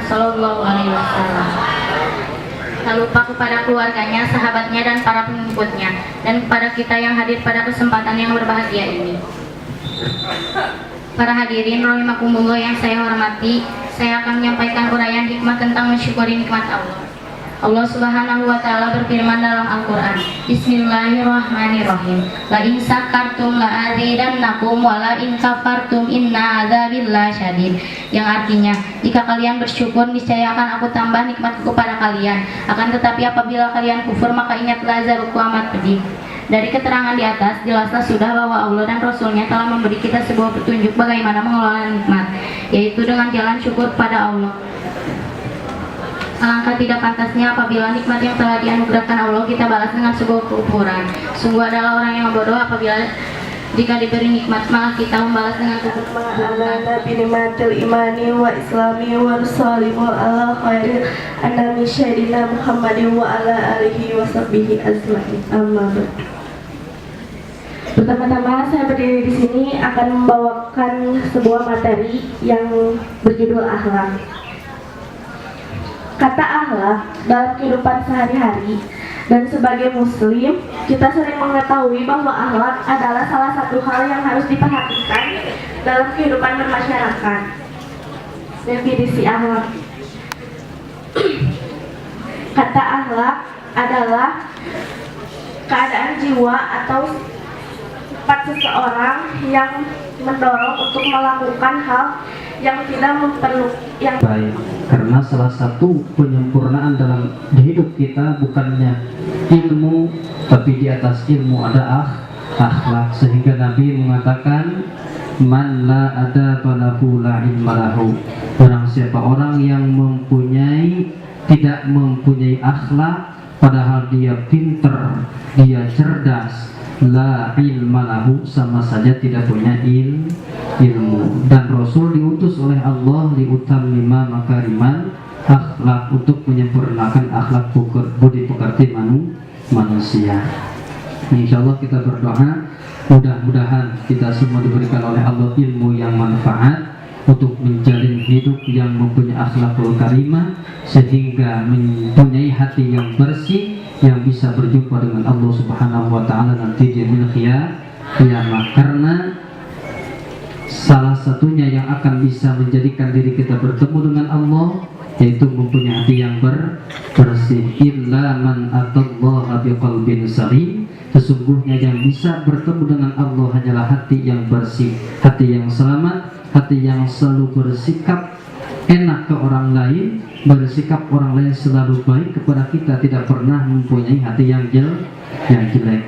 Shallallahu Alaihi Wasallam. Tak lupa kepada keluarganya, sahabatnya, dan para pengikutnya, dan kepada kita yang hadir pada kesempatan yang berbahagia ini. Para hadirin rahimakumullah yang saya hormati, saya akan menyampaikan uraian hikmah tentang mensyukuri nikmat Allah. Allah Subhanahu wa taala berfirman dalam Al-Qur'an, Bismillahirrahmanirrahim. La in syakartum la azidannakum wa la in kafartum inna adzabil lasyadid. Yang artinya, jika kalian bersyukur niscaya akan aku tambah nikmatku kepada kalian. Akan tetapi apabila kalian kufur maka ingatlah azabku amat pedih. Dari keterangan di atas, jelaslah sudah bahwa Allah dan Rasul-Nya telah memberi kita sebuah petunjuk bagaimana mengelola nikmat, yaitu dengan jalan syukur pada Allah. Alangkah tidak pantasnya apabila nikmat yang telah dianugerahkan Allah kita balas dengan sebuah kekufuran. Sungguh adalah orang yang bodoh apabila jika diberi nikmat malah kita membalas dengan kekufuran. Nabi nimatil imani wa islami wa salim wa ala khairil anami syahidina Muhammadin wa ala alihi wa sahbihi ajma'in. Amma ba'd. Pertama-tama saya berdiri di sini akan membawakan sebuah materi yang berjudul akhlak. Kata akhlak dalam kehidupan sehari-hari dan sebagai muslim kita sering mengetahui bahwa akhlak adalah salah satu hal yang harus diperhatikan dalam kehidupan bermasyarakat. Definisi akhlak. Kata akhlak adalah keadaan jiwa atau sifat seseorang yang mendorong untuk melakukan hal yang tidak yang baik, karena salah satu penyempurnaan dalam hidup kita bukannya ilmu, tapi di atas ilmu ada akhlak. Sehingga Nabi mengatakan, man la ada falahu la ilma lahu. Barang siapa orang yang tidak mempunyai akhlak, padahal dia pintar, dia cerdas, la ilma lahu, sama saja tidak punya ilmu. Dan Rasul diutus oleh Allah liutammima makariman akhlak, untuk menyempurnakan akhlak budi pekerti manusia. Insyaallah kita berdoa mudah-mudahan kita semua diberikan oleh Allah ilmu yang manfaat untuk menjalin hidup yang mempunyai akhlakul karimah, sehingga mempunyai hati yang bersih yang bisa berjumpa dengan Allah Subhanahu wa taala nanti di yaumil qiyamah. Karena salah satunya yang akan bisa menjadikan diri kita bertemu dengan Allah yaitu mempunyai hati yang bersih. Illa man atallaha biqalbin salim. Sesungguhnya yang bisa bertemu dengan Allah hanyalah hati yang bersih, hati yang selamat, hati yang selalu bersikap enak ke orang lain, bersikap orang lain selalu baik kepada kita, tidak pernah mempunyai hati yang jelek.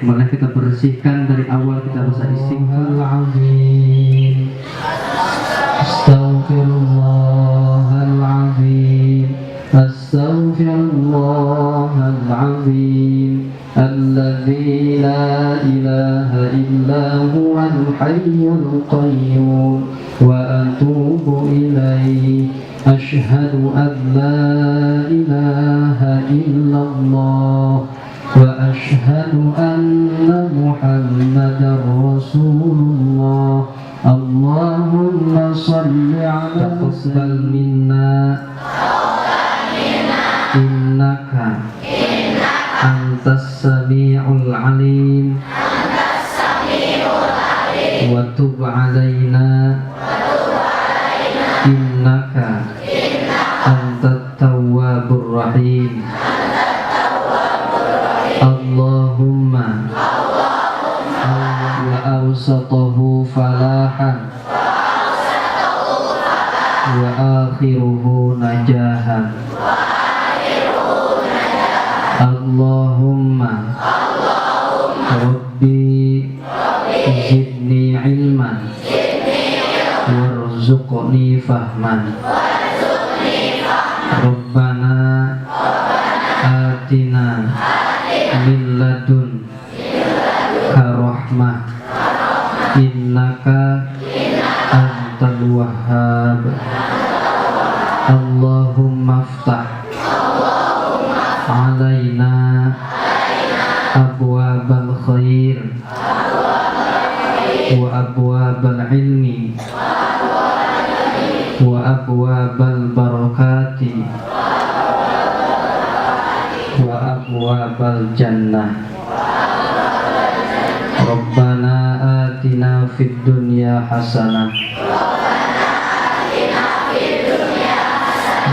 Malah kita bersihkan dari awal, kita bisa istighfar. Astaghfirullahaladzim, astaghfirullahaladzim, alladzi la ilaha illa huwal hayyul qayyum wa atubu ilaihi. Asyhadu an la ilaha illallah wa asyhadu anna Muhammadar Rasulullah. Allahumma salli ala taqabbal minna innaka antas sami'ul alim wa tub alaina innaka antat tawwabur rahim. Allahumma wa awsatahu falahan wa akhiruhu najahan. Allahumma Rabbi zidni ilman warzuqni fahman. Rabbana atina min ladunka rahmah innaka antal wahhab. Allahumma aftah alaina abwabal khair wa abwabal ilmi wa abwabal barakati wa abwabal jannah. Rabbana atina fid dunya hasanah